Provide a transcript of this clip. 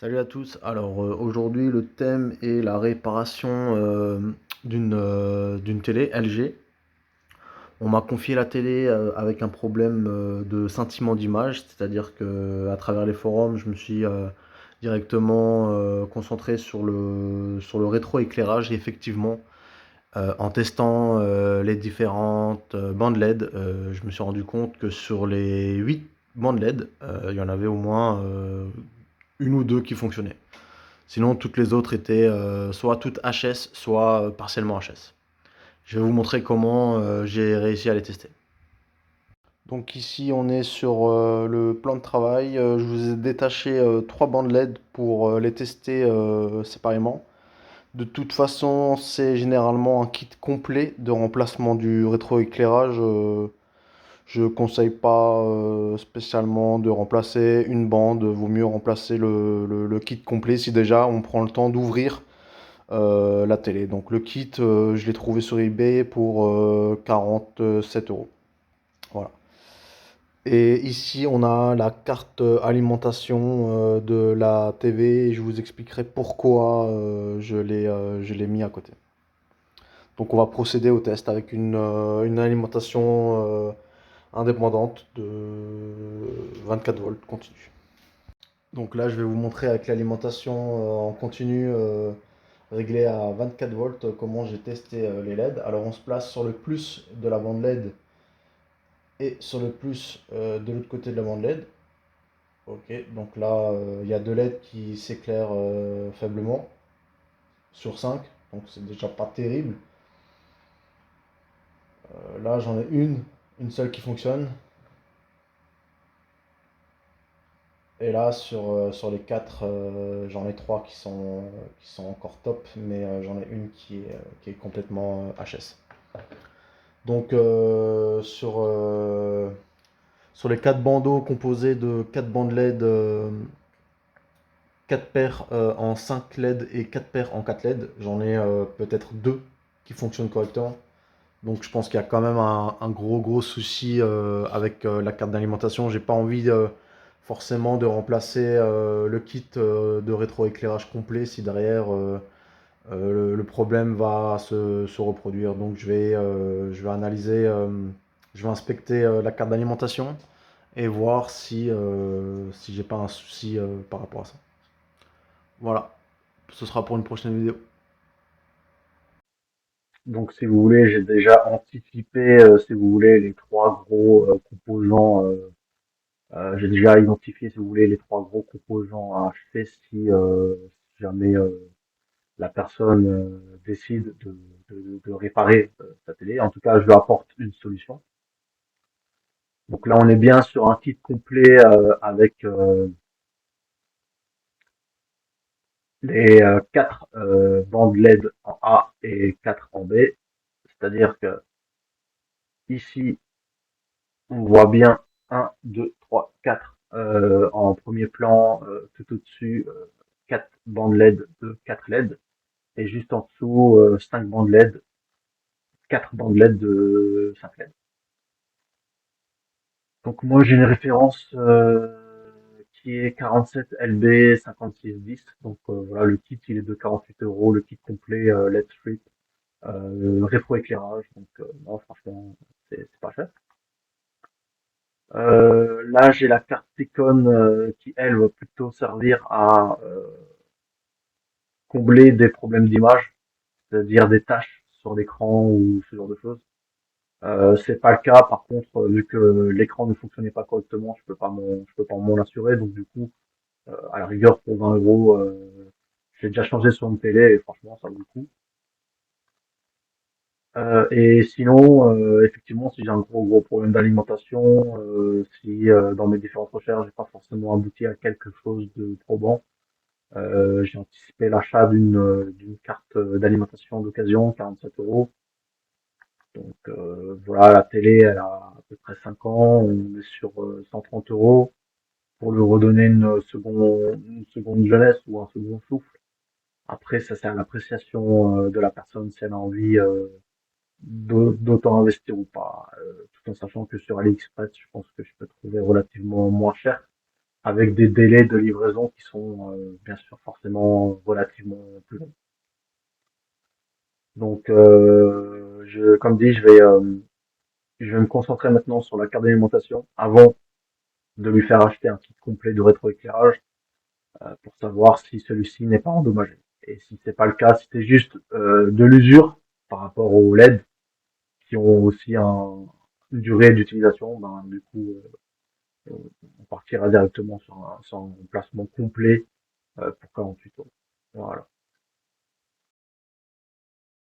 Salut à tous. Alors aujourd'hui le thème est la réparation d'une télé LG. On m'a confié la télé avec un problème de scintillement d'image, c'est-à-dire que à travers les forums, je me suis directement concentré sur le rétroéclairage et effectivement en testant les différentes bandes LED, je me suis rendu compte que sur les 8 bandes LED, il y en avait au moins une ou deux qui fonctionnaient. Sinon, toutes les autres étaient soit toutes HS, soit partiellement HS. Je vais vous montrer comment j'ai réussi à les tester. Donc ici, on est sur le plan de travail. Je vous ai détaché trois bandes LED pour les tester séparément. De toute façon, c'est généralement un kit complet de remplacement du rétroéclairage. Je conseille pas spécialement de remplacer une bande. Vaut mieux remplacer le kit complet si déjà on prend le temps d'ouvrir la télé. Donc le kit, je l'ai trouvé sur eBay pour 47 euros. Voilà. Et ici, on a la carte alimentation de la TV et je vous expliquerai pourquoi je l'ai mis à côté. Donc on va procéder au test avec une alimentation indépendante de 24 volts continu. Donc là, je vais vous montrer avec l'alimentation en continu réglée à 24 volts comment j'ai testé les LED. Alors on se place sur le plus de la bande LED et sur le plus de l'autre côté de la bande LED. Ok, donc là, il y a deux LED qui s'éclairent faiblement sur 5, donc c'est déjà pas terrible. Là, j'en ai une seule qui fonctionne. Et là, sur les 4, j'en ai 3 qui sont encore top, mais j'en ai une qui est complètement HS. Donc, sur les 4 bandeaux composés de 4 bandes LED, 4 paires en 5 LED et 4 paires en 4 LED, j'en ai peut-être 2 qui fonctionnent correctement. Donc, je pense qu'il y a quand même un gros souci avec la carte d'alimentation. J'ai pas envie forcément de remplacer le kit de rétroéclairage complet si derrière le problème va se reproduire. Donc je vais analyser, je vais inspecter la carte d'alimentation et voir si j'ai pas un souci par rapport à ça. Voilà, ce sera pour une prochaine vidéo. Donc, si vous voulez, j'ai déjà anticipé, si vous voulez, les trois gros composants. J'ai déjà identifié, si vous voulez, les trois gros composants à acheter si jamais la personne décide de réparer sa télé. En tout cas, je lui apporte une solution. Donc là, on est bien sur un kit complet avec les quatre bandes LED en A et 4 en B. C'est-à-dire que ici, on voit bien un, 2, 3, 4 en premier plan, tout au-dessus, 4 bandes LED de 4 LED, et juste en dessous, 5 bandes LED, 4 bandes LED de 5 LED. Donc moi j'ai une référence qui est 47 LB 5610. Donc voilà, le kit il est de 48 euros, le kit complet LED Strip, rétro-éclairage. Donc non, franchement, c'est pas cher. Là, j'ai la carte Icon qui, elle, va plutôt servir à combler des problèmes d'image, c'est-à-dire des taches sur l'écran ou ce genre de choses. C'est pas le cas, par contre, vu que l'écran ne fonctionnait pas correctement, je peux pas m'en assurer. Donc du coup, à la rigueur, pour 20 euros, j'ai déjà changé sur une télé et franchement, ça vaut le coup. Et sinon, effectivement, si j'ai un gros problème d'alimentation, si dans mes différentes recherches, j'ai pas forcément abouti à quelque chose de probant. J'ai anticipé l'achat d'une carte d'alimentation d'occasion, 47 euros. Donc voilà, la télé, elle a à peu près 5 ans, on est sur 130 euros pour lui redonner une seconde jeunesse ou un second souffle. Après, ça c'est à l'appréciation de la personne si elle a envie d'autant investir ou pas, tout en sachant que sur AliExpress, je pense que je peux trouver relativement moins cher. avec des délais de livraison qui sont bien sûr forcément relativement plus longs. Donc, comme dit, je vais me concentrer maintenant sur la carte d'alimentation avant de lui faire acheter un kit complet de rétroéclairage pour savoir si celui-ci n'est pas endommagé. Et si c'est pas le cas, si c'est juste de l'usure par rapport aux LED qui ont aussi une durée d'utilisation, ben du coup on partira directement sur un placement complet pour 48 euros.